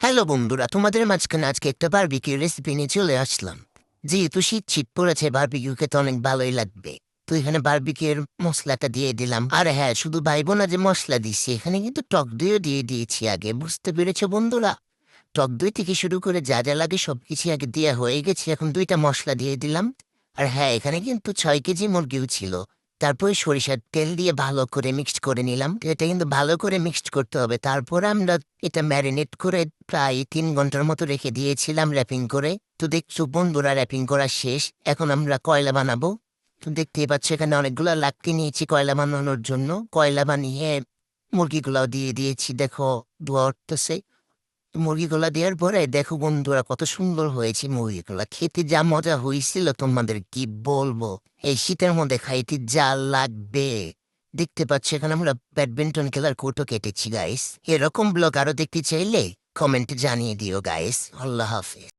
Hello বন্ধুরা, তোমাদের মাঝখানে আজকে একটা বারবিকিউ রেসিপি নিয়ে চলে আসলাম। যেহেতু শীত পড়েছে, বারবিকিউ খেতে অনেক ভালোই লাগবে। তো এখানে বারবিকিউর মশলাটা দিয়ে দিলাম। আর হ্যাঁ, শুধু ভাইবো না যে মশলা দিচ্ছি, এখানে কিন্তু টক দইও দিয়ে দিয়েছি আগে। বুঝতে পেরেছো বন্ধুরা? টক দই থেকে শুরু করে যা যা লাগে সবকিছু আগে দেওয়া হয়ে গেছে, এখন 2টা মশলা দিয়ে দিলাম। আর হ্যাঁ, এখানে কিন্তু 6 কেজি মুরগিও ছিল। তারপরে সরিষার তেল দিয়ে ভালো করে মিক্সড করে নিলাম। তো এটা কিন্তু ভালো করে মিক্সড করতে হবে। তারপরে আমরা এটা ম্যারিনেট করে প্রায় 3 ঘন্টার মতো রেখে দিয়েছিলাম র্যাপিং করে। তো দেখছো বন্ধুরা, র্যাপিং করা শেষ। এখন আমরা কয়লা বানাবো। তো দেখতেই পাচ্ছ এখানে অনেকগুলো লাকড়ি নিয়েছি কয়লা বানানোর জন্য। কয়লা বানিয়ে মুরগিগুলাও দিয়ে দিয়েছি, দেখো ধোয়া উঠতেছে। মুরগিগুলা দেওয়ার পরে দেখো বন্ধুরা, কত সুন্দর হয়েছে মুরগিগুলা। খেতে যা মজা হয়েছিল তোমাদের কি বলবো। এই শীতের মধ্যে খাইতে যা লাগবে। দেখতে পাচ্ছ এখানে আমরা ব্যাডমিন্টন খেলার কোর্টও কেটেছি গাইস। এরকম ব্লগ আরো দেখতে চাইলে কমেন্টে জানিয়ে দিও গাইস। আল্লাহ হাফেজ।